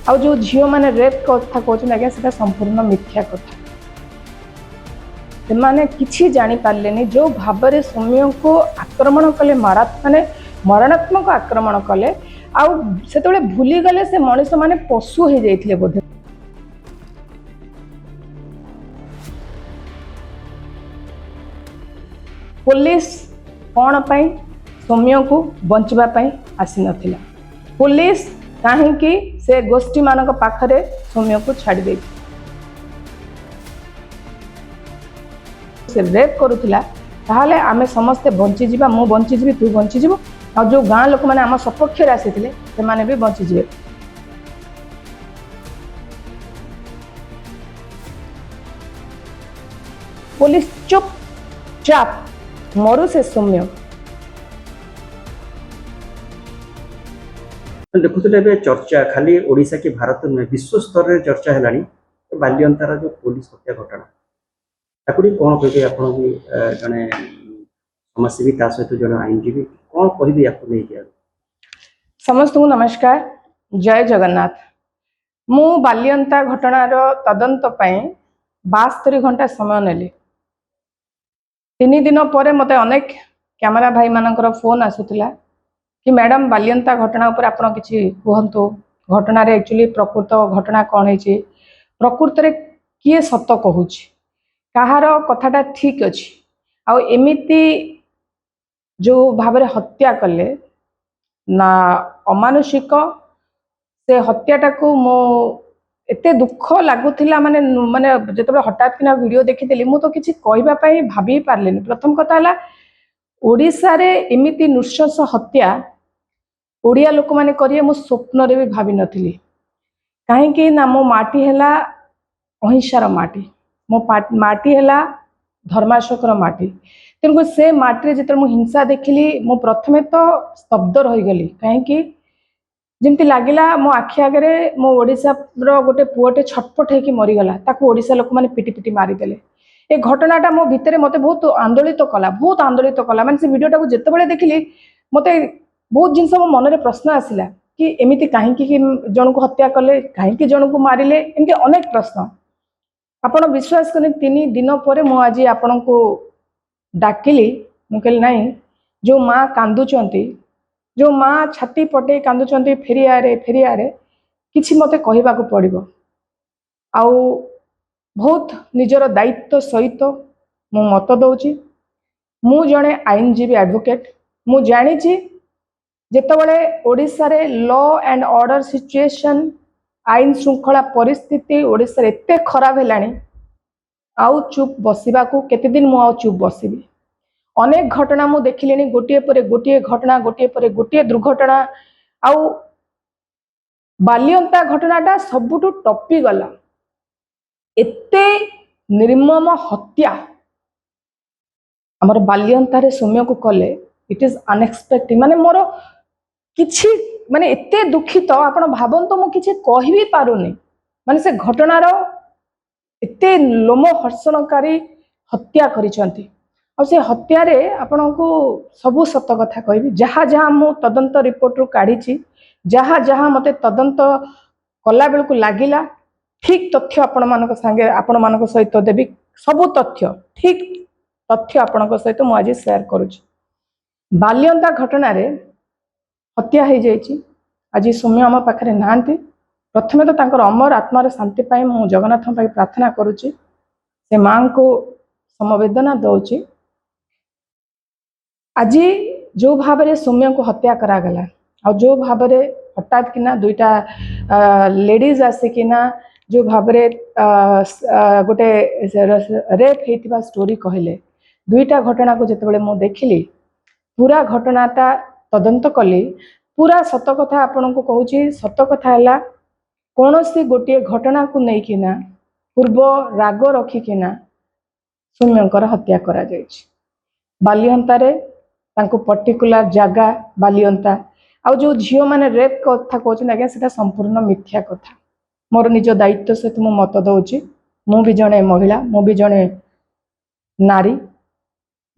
आउ जो झील मैंने रेप कथा कहते आज्ञा से संपूर्ण मिथ्या कथा से किसी जापारे जो भाव में सौम्य को आक्रमण कले माने मरणात्मक आक्रमण कले आते भूली गले से मनीष मैंने पशु हो जाते बोधे। पुलिस कौन पाई सौम्य को बचापी आसी नथिला। पुलिस कहीं से गोष्ठी मान पाखरे सौम्य को छाड़ी दे से रेप करुला ताहले आमे समस्ते बंचीजा मु बंचीजी तू बंचीज आ जो गाँ लोक मैंने आम सपक्ष आसी से भी बंचीजे। पुलिस चुपचाप मरु से सौम्य देखुले चर्चा खाली ओडिशा की भारत नुहे विश्व स्तर में चर्चा है बाल्यंतार जो पुलिस हत्या घटना ताकि कौन कहे आप जड़े समाजसेवी सहित जड़े आईनजीवी कौन कह समस्त को नमस्कार जय जगन्नाथ। मु बाल्यंता घटनार तदंत 72 घंटा समय नेली। 3 दिन पर मते अनेक कैमरा भाई मानकर फोन आसुला कि मैडम बाल्यंता घटना उपर आपण किछि कहंतु घटना रे एक्चुअली प्रकृत घटना कौन है प्रकृत रे किए सत कहूछि कहार कथाटा ठीक अच्छी आ एमिति जो भाव में हत्या कले ना अमानुषिक से हत्याटा को मो एते दुख लगुला माने माने जो हठात किना वीडियो देखी मु तो किसी कहवाई भाभी पारे। प्रथम कथा है ओडिशा रे एमिति नृशंस हत्या ओडिया लोक माने करिए मो स्वप्न रे भी भाभी नथिली। कहीं ना मो माटी है अहिंसार माटी मो माटी है धर्माशोकर माटी तेणुक से माटी जो हिंसा देखिली मो प्रथमे तो स्तब्ध रहीगली कहीं जमती लगला मो आखि आगे मो ओडिशा गोटे पुओटे छटपट होकर मरीगला ताकू ओडिशा लोक मैंने पिटी पिटी मारिदेले। ये घटनाटा मो भितर मत बहुत आंदोलित कला मैंने से वीडियोटा को जिते देखिली मत बहुत जिनस मो मन में प्रश्न आसला कि एमती कहीं जन को हत्या कले कहीं जन को मारे एमती अनेक प्रश्न आपण विश्वास करें। 3 दिन पर मु आज आपण को डाकिली मु कहली नहीं जो माँ कांदुचंती जो माँ छाती पटे कांदुचंती फेरियारे किछि मते कहबाकू पड़िबो आउ बहुत निजर दायित्व सहित मु मत दउची। मु जणे आईनजीवी एडवोकेट मु जानी जेतबेले ओडिशा रे लॉ एंड ऑर्डर सिचुएशन आईन श्रृंखला परिस्थिति ओडिशा रे एते खराब हेलानी आउ चुप बसिबा को केते दिन मु आउ चुप बसिबी। अनेक घटना मु देखिलेनी गोटिए पर गोटिए घटना गोटिए पर गोटिए दुर्घटना आउ बाल्यंता घटनाटा सबुठु टपी गला। एते निर्मम हत्या हमर बाल्यंता रे सौम्य को कले इट इज अनएक्सपेक्टेड माने मोर किछि माने एते दुखित आपण भाबंतो मु किछि कहि भी पारुनी माने से घटनार एते लोम हर्षणकारी हत्या करिसंती और से हत्यारे आपण को सबू सत कथा कहबी जहाँ जहाँ मु तदंत रिपोर्ट रु काढ़ी जहाँ जहाँ मते तदंत कला बेलू लगिला ठीक तथ्य आपण मान संगे आपण मान सहित देवी सबू तथ्य ठीक तथ्य आपण सहित मु आज शेयर करुछि। बाल्यंता घटना रे हत्या हो जाइछि आज सौम्य आम पाखे नांती प्रथमे तो तांकर अमर आत्मार शांति पाई मु जगन्नाथ पाई प्रार्थना करुछि से मां को समवेदना दउछि। आज जो भाव में सौम्य को हत्या करागला और जो भाव में हठात किना दुईटा लेडीज आसिकिना जो भाव में गोटे रेप होता स्टोरी कहले दुईटा घटना को जितेबाला मु देखिली पूरा घटनाटा तदंत कली पूरा सत कथा आपण को कहूँ सत कथा है कौन सी गोटे घटना को लेकिना पूर्व राग रखिकिना सौम्यंकर हत्या करा जायछि। बाल्यंता रे तांको पर्टिकुलर जगह बाल्यंता आ जो झील मैंने रेप कथा कहते आज्ञा से संपूर्ण मिथ्या कथा मोर निज दायित्व सहित मु मत दउची। मु भी जड़े महिला मु भी जड़े नारी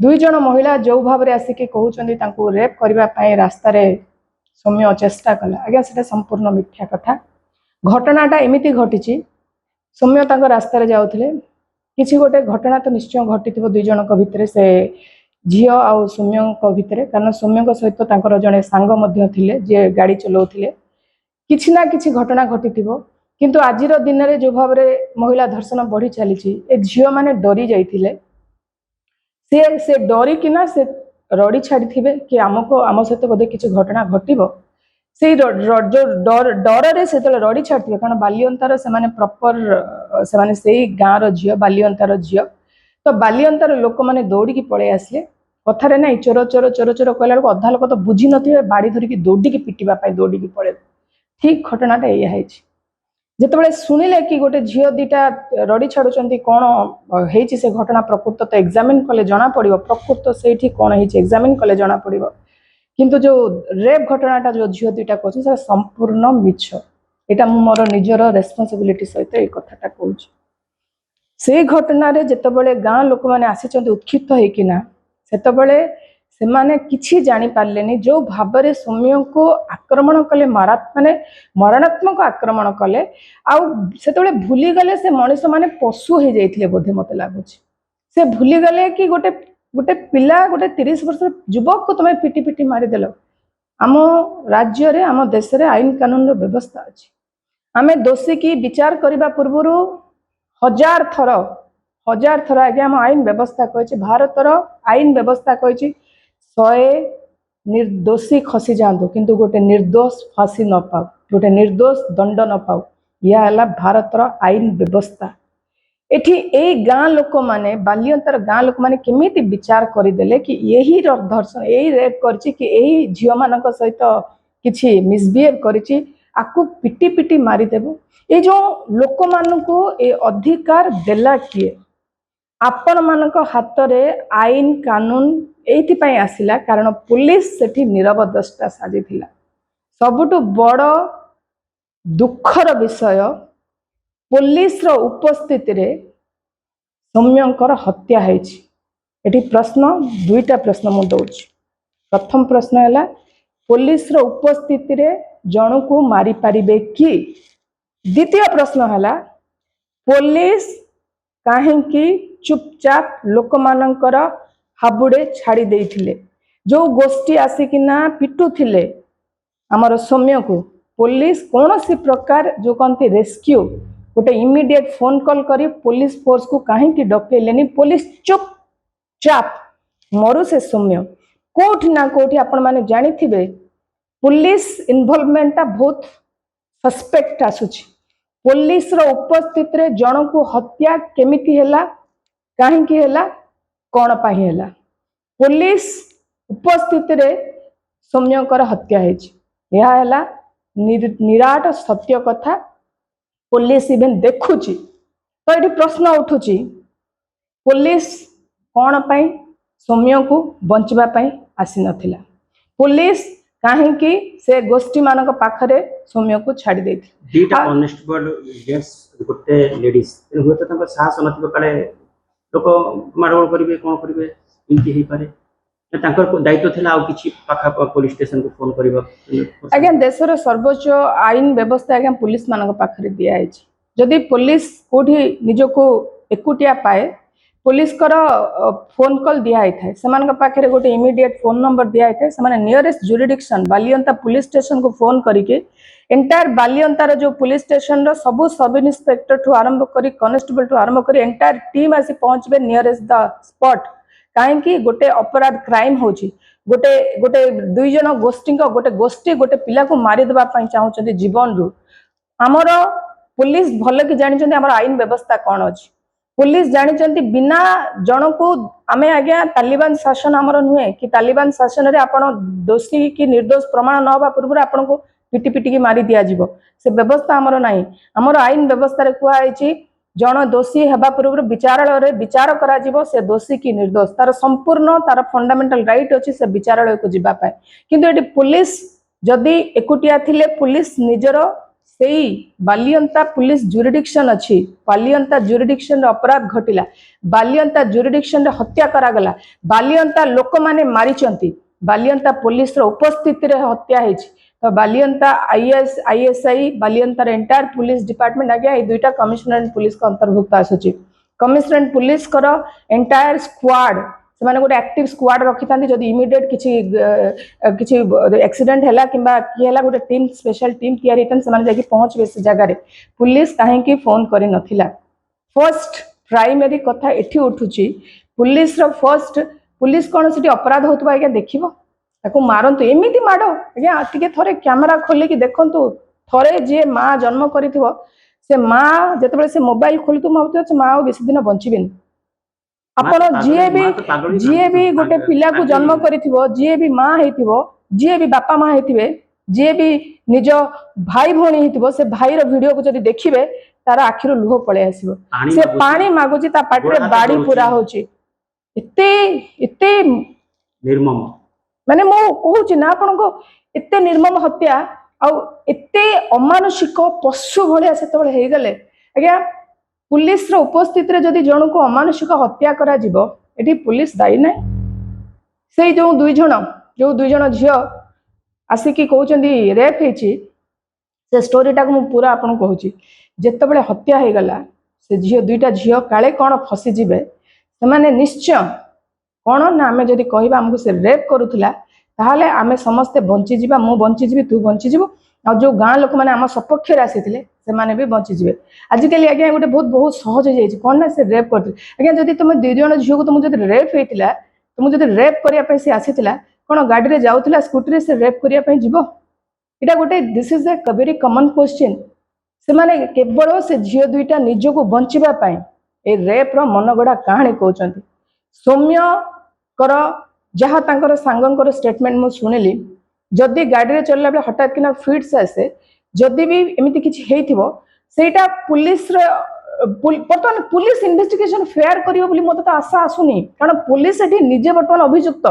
2 जण महिला जो भाव में आसिक कहते रेप करने रास्तार सौम्य चेष्टा कला आज्ञा से संपूर्ण मिथ्या कथा। घटनाटा एमिति घटी सौम्य तांको रास्तार जाउथिले किछि गोटे घटना तो निश्चय घटी दुई जनक भितर से झील आउ सौम्य भितर कारण सौम्य सहित तांकर जड़े सांग मध्य थिले जे गाड़ी चलाउथिले किछि ना किछि घटना घटी किंतु आजिर दिन में जो भाव महिला धर्षण बढ़ी चली ए झील मैंने डरी जाइए से डरिकिना से रड़ी छाड़ी कि आमको आम सहित बोधे किसी घटना घटव से डर से रड़ी छाड़ी कारण बालिअंतार से प्रॉपर से गाँव झील बालिअंतार झील तो बालिअंतार लोक मैंने दौड़ी पलि आसिले कथार ना चोर चोर चोर चोर कहला अधा लोक तो बुझी थे बाड़ी धरिकी दौड़ी पिटापी दौड़ी पड़े ठीक घटनाटा या जिते शुणिले कि गोटे झील दीटा रड़ी छाड़ुंट कौन होती से घटना प्रकृत तो एग्जामिन कले जना पड़ो प्रकृत से कौन होती एग्जामिन कले जना पड़ो किंतु जो रेप घटनाटा जो झील दीटा कहूँ संपूर्ण मिछ यहाँ मोर निजर रेस्पॉन्सिबिलिटी सहित ये कथाटा कहूँ से घटना जितेबाला गाँ लोक मैंने आसी उत्क्षिप्त होना से सेमाने किछि जानी पारलेनी जो भाव में सौम्य को आक्रमण कले माने मरणात्मक आक्रमण कले आउ भूली गले से मनीष माने पशु हो जाइए बोधे मत लगुच से भूली गले कि गोटे गोटे पिला गोटे 30 वर्ष युवक को तुम्हें पिटी पिटी मारिदेल आम राज्य रे आम देश रे आईन कानून व्यवस्था अच्छी आमे दोषी की विचार करने पूर्व हजार थर आगे आम आईन व्यवस्था कही भारतर आईन व्यवस्था कही 100 निर्दोषी खसी जातु किंतु गोटे निर्दोष फांसी न पाऊ गोटे निर्दोष दंड न पाऊ यह है भारतर आईन व्यवस्था एठी ए गाँ लोक माने बालिअंतार गाँ लोक माने केमिति विचार करदेले कि यही धर्षण यही रेप करछि कि यही झील मानक सहित किछि मिसबिहेव करछि आकु पिटी पिटी मारिदेबु ए जो लोक मानकु ए अधिकार देला किए आपण मानक हाथ रे आईन कानून एइथिपाई आसिला कारण पुलिस सेठी नीरव दृष्टा साजिथिला सबुठु बड़ दुखर विषय पुलिस रो उपस्थिति रे सौम्यंकर हत्या हैछि एठी प्रश्न दुईटा प्रश्न मु दउछि प्रथम प्रश्न हैला पुलिस रो उपस्थिति रे जणु को मारी पारिबे कि द्वितीय प्रश्न हैला पुलिस काहेकि चुपचाप लोक मानकर हाबुड़े छाड़ी देइथिले जो गोष्ठी आसिकिना पिटुथिले आमर सौम्य को पुलिस कौन सी प्रकार जो कहते रेस्क्यू गोटे इमिडिएट फोन कॉल करी पुलिस फोर्स को कहीं डकेलेनी पुलिस चुपचाप मरु से सौम्य कोठी ना कोठी आपण माने जानी थिबे पुलिस इन्वॉल्वमेंट बहुत सस्पेक्ट आसुची पुलिस रो उपस्थिति रे जण को हत्या केमिति हैला काहेकि हैला कौन पाई हैला पुलिस उपस्थिति रे सौम्यकर हत्या हैछि यह हैला निराट सत्य कथा पुलिस इवेन देखुची तो ये प्रश्न उठुची पुलिस कौन पाई सौम्य को बंचवा पाई आसी नथिला पुलिस काहेकि से गोष्ठी मानक पाखरे सौम्य को छाड़ी देथि दीटा कॉन्स्टेबल जेंट्स गोटे लेडीज हुए तो तांको साहस नथिबो काले लोक मारगोल करिवे कोन करिवे इनकी हे पारे तांकर दायित्व थिला आ किछि पाखा पुलिस स्टेशन को फोन करिबा आज्ञा देशर सर्वोच्च आईन व्यवस्था आज्ञा पुलिस मानक पाखरे दिया हैछि जदि पुलिस कोठी निजको एकुटिया पाए पुलिस कर फोन कॉल दिया है से पाखे गोटे इमिडिएट फोन नंबर दिया है से नियरेस्ट जुरिडिक्शन बालिअंता पुलिस स्टेशन को फोन करके एंटायर बालिअंतार जो पुलिस स्टेशन रो सबु सब इन्स्पेक्टर ठू आरंभ करी कॉन्स्टेबल ठू आरंभ करी एंटायर टीम आसी पहुंचबे नियरेस्ट द स्पॉट काहेकि गोटे अपराध क्राइम होची गोटे गोटे दुई जन गोष्ठी गोटे पिला को मारी देबा पई चाहउछथि जीवन रु हमर पुलिस भल कि जानिछथि हमर आईन व्यवस्था कोन अछि पुलिस जानिछथि बिना जन को आमे आज्ञा तालिबान शासन हमर नुहे कि तालिबान शासन रे आपण दोषी कि निर्दोष प्रमाण न होबा पूर्व आपण को पिटी पिटी की मारी दिया जिवो से व्यवस्था हमर नाही हमर आईन व्यवस्था रे कुआ आइछि जन दोषी हेबा पूर्व विचारालय रे विचार करा जिवो से दोषी कि निर्दोष तार संपूर्ण तार फंडामेंटल राइट अछि से विचारालय को जिबा पाए किंतु एटी पुलिस जदि एकुटिया थिले पुलिस निजरो सेई बालिअंता पुलिस जुरिडिक्शन अच्छी बालिअंता जुरिडिक्शन अपराध घटिला बालिअंता जुरिडिक्शन रे हत्या करागला बालिअंता लोक माने मारिचंती बालिअंता पुलिस रो उपस्थिति रे हत्या हेछि तो बालियंता आईएसआई बालियंतार एंटायर पुलिस डिपार्टमेंट आज्ञा ये दुईटा कमिशनरेट पुलिस को अंतर्भुक्त आसुची कमिशनरेट पुलिस कर एंटायर स्क्वाड से गोटे एक्टिव स्क्वाड रखी था जब इमिडिएट किसी एक्सीडेंट है कि गोटे टीम स्पेशल टीम तैयारी से पहुंचे से जगह पुलिस कहीं फोन कर नथिला फर्स्ट प्राइमरी कथा एठी उठुची पुलिस रो फर्स्ट पुलिस कौन से अपराध होता आज्ञा देखो ताको मारंतु एमिति माड़ आज्ञा टिके थोड़े कैमेरा खोलिकी देखंतु थोड़े जी माँ जन्म करिथिबो से माँ जितेबाला से मोबाइल खोलुतु भावुथिबो से माँ बेसी दिन बंचीबेनी आपण जीए भी गोटे पिला को जन्म करिथिबो जीए भी माँ हेतिबो जीए भी बापा माँ हेतिबे जीए भी निज भाई भौणी हेतिबो से भाई रो वीडियो को जदि देखिबे तार आखिर लुह पळे आसीबो से पानी मागुची ता पाटरे बाड़ी पूरा होची एते एते निर्मम माने मो कहूची ना आपण को एते निर्मम हत्या आ एते अमानुषिक पशु भलिया सेतबेले हे गले आज्ञा पुलिस रो उपस्थित रे जदि जण को अमानुषिक हत्या करा जिवो एठी पुलिस दायी नै से जो दुई जण झियो आसिकी कहउचंदी रेप हेची से स्टोरीटा को मु पूरा आपन कहूची जेतेबेले हत्या हे गला से झियो दुईटा झियो काले कोन फसी जिवे से माने निश्चय कोन ना आमे जदि कहिबा हमको से रेप करूथला ताहाले आमे समस्ते बंची जिबा मु बंची जिबी तू बंची जिवो आ जो गाँ लोक मैंने आम सपक्ष आसीथिले से माने भी बंचीजे आजिकल आज्ञा गोटे बहुत सहज हो जाए कौन ना से रेप करते आज्ञा जदि तुम दुई जण झील को तुम जब रेप होता तुम जब रेप करने से आसीला कौन गाड़ी में जाऊला स्कूटी से रेप करने जीव यहाँ गोटे this is a very common question से माने केवल से झील दुईटा निजक बचापी ए रेप्र मनगढ़ा कहानी कहते सौम्य कर जहाँ तांकर सांगंकर स्टेटमेंट मु शुणिली जदि गाड़ी में चलला बेले हठात किना फिट्स आसे जदि भी एमती किछि हेइथिबो सेटा पुलिस बर्तमान पुलिस इन्वेस्टिगेशन फेयर करियो बोली मते तो आशा आसुनी कारण पुलिस एठी निजे बर्तमान अभियुक्त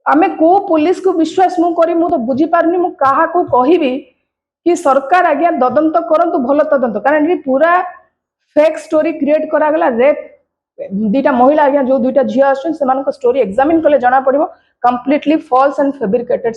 आमे को पुलिस को विश्वास मु करी मु तो बुझी पारनी मु काहा को कहिबी कि सरकार आज्ञा तदंत करंतु भलो तदंत कारण ये पूरा फेक स्टोरी क्रिएट करा गला रेप दुईटा महिला आज्ञा जो दुईटा झियो आछन सेमानक स्टोरी एग्जामिन कले जाना पड़िबो कंप्लीटली फॉल्स एंड फैब्रिकेटेड